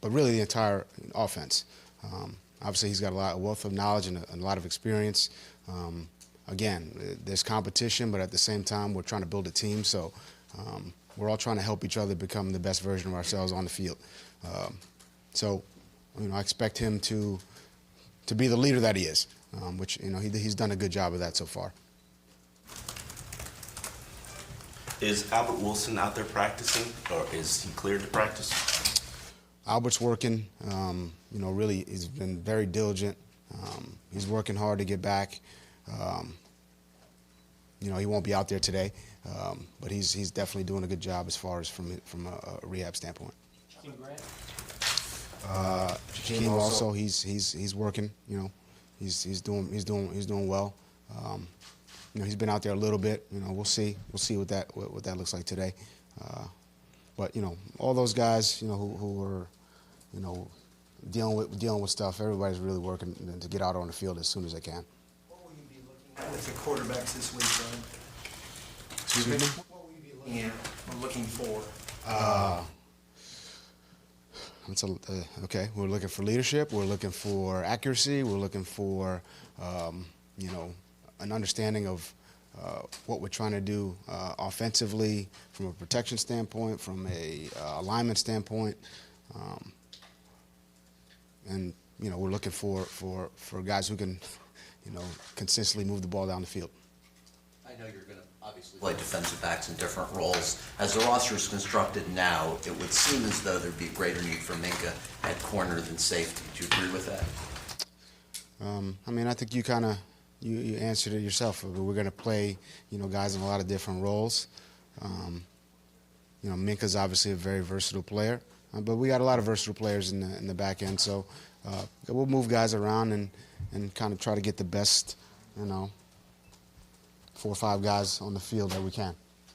but really the entire offense. Obviously, he's got a wealth of knowledge and a lot of experience. Again, there's competition, but at the same time, we're trying to build a team. So we're all trying to help each other become the best version of ourselves on the field. So I expect him to be the leader that he is, which he's done a good job of that so far. Is Albert Wilson out there practicing, or is he cleared to practice? Albert's working. Really, he's been very diligent. He's working hard to get back. He won't be out there today, but he's definitely doing a good job as far as from a rehab standpoint. Jakeem also, he's working. He's doing well. He's been out there a little bit. We'll see what that looks like today. But all those guys, who are, dealing with stuff. Everybody's really working to get out on the field as soon as they can. What will you be looking at with the quarterbacks this week, Brian? Excuse me? What will you be looking at or looking for? Okay. We're looking for leadership. We're looking for accuracy. We're looking for, an understanding of what we're trying to do offensively from a protection standpoint, from a alignment standpoint. And we're looking for guys who can, consistently move the ball down the field. I know you're going to obviously play defensive backs in different roles. As the roster is constructed now, it would seem as though there'd be a greater need for Minka at corner than safety. Do you agree with that? I think you kind of you answered it yourself. We're going to play, guys in a lot of different roles. Minka's obviously a very versatile player. But we got a lot of versatile players in the back end, so we'll move guys around and kind of try to get the best, 4 or 5 guys on the field that we can.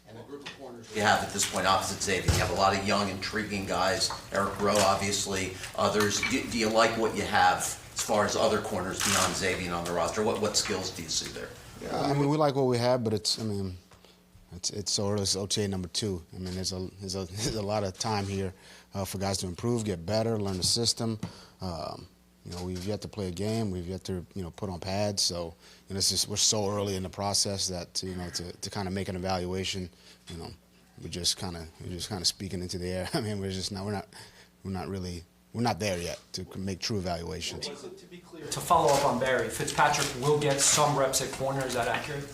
And the group of corners you have at this point opposite Xavier, you have a lot of young, intriguing guys. Eric Rowe, obviously, others. Do you like what you have as far as other corners beyond Xavier on the roster? What skills do you see there? Yeah, we like what we have, but it's so early. It's OTA number 2. There's a lot of time here for guys to improve, get better, learn the system. We've yet to play a game. We've yet to put on pads. So we're so early in the process that to kind of make an evaluation, we're just kind of speaking into the air. We're not there yet to make true evaluations. To be clear, to follow up on Barry, Fitzpatrick will get some reps at corner. Is that accurate?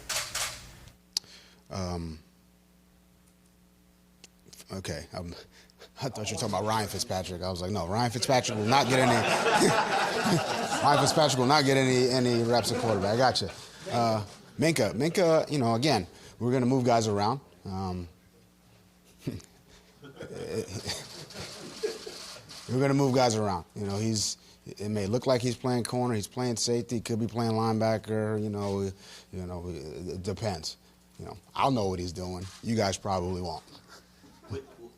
Okay. I thought you were talking about Ryan Fitzpatrick. I was like, no, Ryan Fitzpatrick will not get any. Ryan Fitzpatrick will not get any reps at quarterback. I got you. Minka, again, we're going to move guys around. We're going to move guys around. It may look like he's playing corner, he's playing safety, could be playing linebacker. It depends. I'll know what he's doing. You guys probably won't.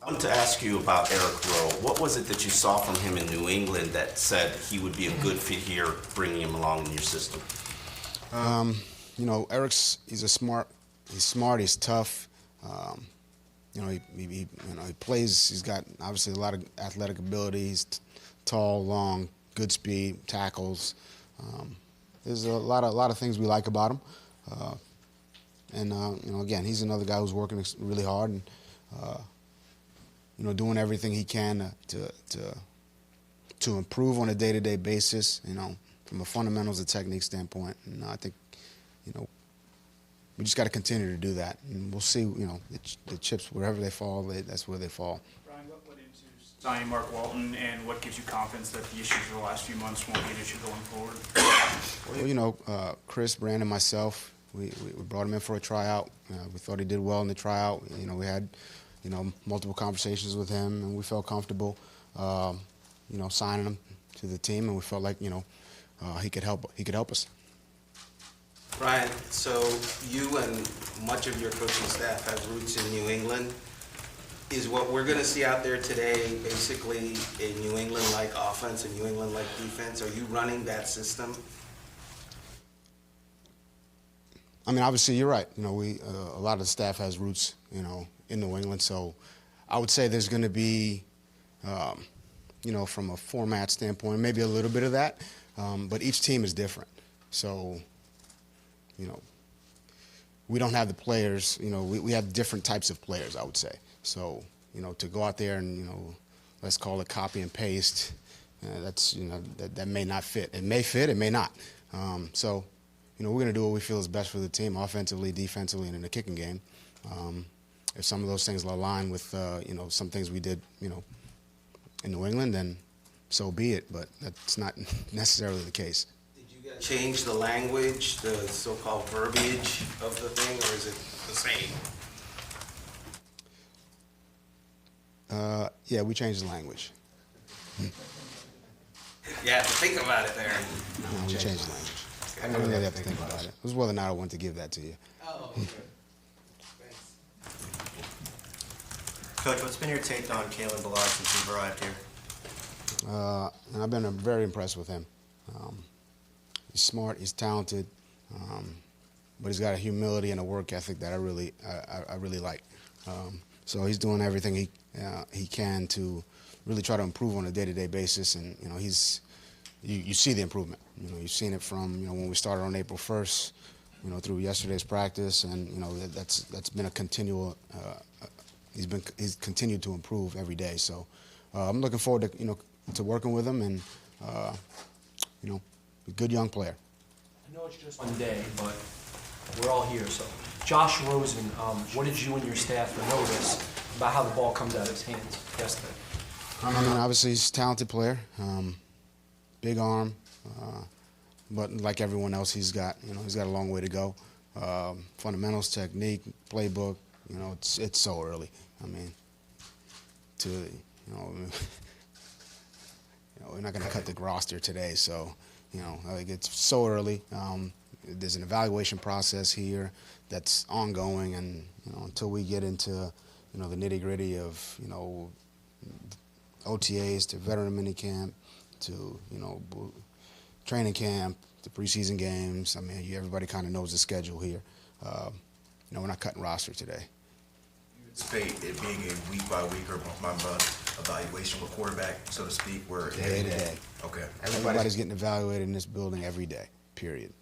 I wanted to ask you about Eric Rowe. What was it that you saw from him in New England that said he would be a good fit here, bringing him along in your system? Eric's he's smart, he's tough. He plays. He's got obviously a lot of athletic ability. He's tall, long, good speed, tackles. There's a lot of things we like about him. Again, he's another guy who's working really hard and doing everything he can to improve on a day-to-day basis. From a fundamentals and technique standpoint. And I think we just got to continue to do that, and we'll see. The chips wherever they fall, that's where they fall. Brian, what went into signing Mark Walton, and what gives you confidence that the issues of the last few months won't be an issue going forward? Well, Chris, Brandon, myself, we brought him in for a tryout. We thought he did well in the tryout. We had multiple conversations with him, and we felt comfortable signing him to the team, and we felt like he could help us. Ryan, so you and much of your coaching staff have roots in New England. Is what we're going to see out there today basically a New England-like offense, a New England-like defense? Are you running that system? Obviously you're right. We a lot of the staff has roots, in New England. So I would say there's going to be from a format standpoint, maybe a little bit of that, but each team is different. So, we don't have the players, we have different types of players, I would say. So, to go out there and, let's call it copy and paste, that's, that may not fit. It may fit, it may not. So, we're going to do what we feel is best for the team, offensively, defensively, and in the kicking game. If some of those things align with, some things we did, in New England, then so be it. But that's not necessarily the case. Did you guys change the language, the so-called verbiage of the thing, or is it the same? Yeah, we changed the language. You have to think about it there. No, we changed the language. I don't really have to think about it. It was whether or not I want to give that to you. Oh, okay. Thanks. Coach, what's been your take on Kalen Ballard since you've arrived here? And I've been very impressed with him. He's smart, he's talented, but he's got a humility and a work ethic that I really like. So he's doing everything he can to really try to improve on a day-to-day basis, and you see the improvement. You've seen it from when we started on April 1st, through yesterday's practice, and that's been a continual. He's continued to improve every day. So I'm looking forward to working with him, and a good young player. I know it's just one day, but we're all here. So, Josh Rosen, what did you and your staff notice about how the ball comes out of his hands yesterday? I mean, obviously he's a talented player, big arm, but like everyone else, he's got a long way to go. Fundamentals, technique, playbook, it's so early. I mean, we're not going to cut the roster today, so it's so early. There's an evaluation process here that's ongoing, and until we get into the nitty-gritty of OTAs to veteran minicamp to training camp to preseason games. I mean, everybody kind of knows the schedule here. We're not cutting roster today. You anticipate it being a week-by-week or month-by-month evaluation with quarterback, so to speak, where Day to day. Okay. Everybody's getting evaluated in this building every day. Period.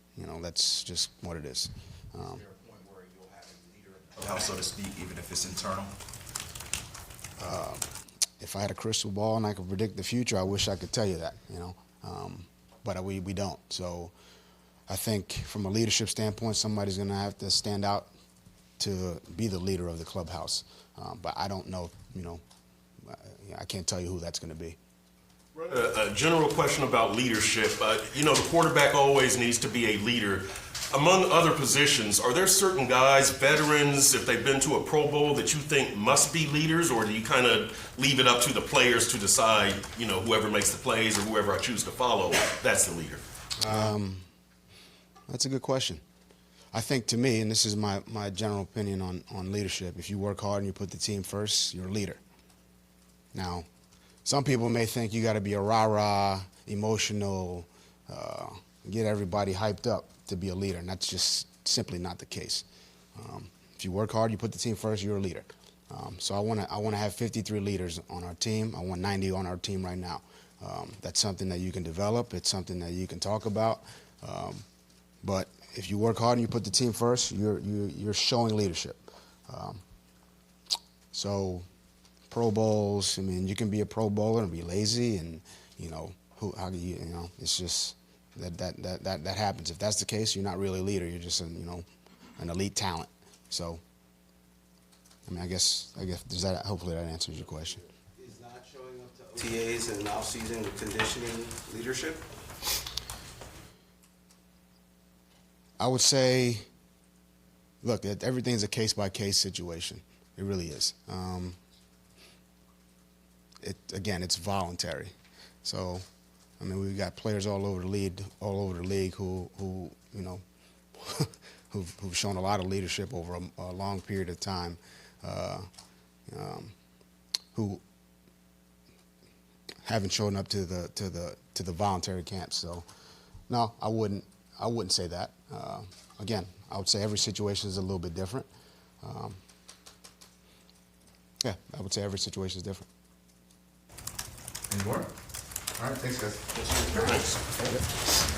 That's just what it is. Is there a point where you'll have a leader of the house, so to speak, even if it's internal? If I had a crystal ball and I could predict the future, I wish I could tell you that, but we don't. So I think from a leadership standpoint, somebody's going to have to stand out to be the leader of the clubhouse. But I don't know, I can't tell you who that's going to be. A general question about leadership. The quarterback always needs to be a leader. Among other positions, are there certain guys, veterans, if they've been to a Pro Bowl, that you think must be leaders, or do you kind of leave it up to the players to decide, whoever makes the plays or whoever I choose to follow, that's the leader? That's a good question. I think to me, and this is my general opinion on leadership, if you work hard and you put the team first, you're a leader. Now, some people may think you got to be a rah-rah, emotional, get everybody hyped up to be a leader, and that's just simply not the case. If you work hard, you put the team first, you're a leader. So I want to have 53 leaders on our team. I want 90 on our team right now. That's something that you can develop. It's something that you can talk about. But if you work hard and you put the team first, you're showing leadership. So Pro Bowls, I mean, you can be a Pro Bowler and be lazy, and it's just that happens. If that's the case, you're not really a leader. You're just an elite talent. So, I mean, I guess hopefully that answers your question. Is not showing up to OTAs and off-season conditioning leadership? I would say, look, everything's a case-by-case situation. It really is. It's voluntary. So, I mean, we've got players all over the league who who've shown a lot of leadership over a long period of time, who haven't shown up to the voluntary camps. So, no, I wouldn't say that. Again, I would say every situation is a little bit different. I would say every situation is different. Any more? All right, thanks, guys. Thanks.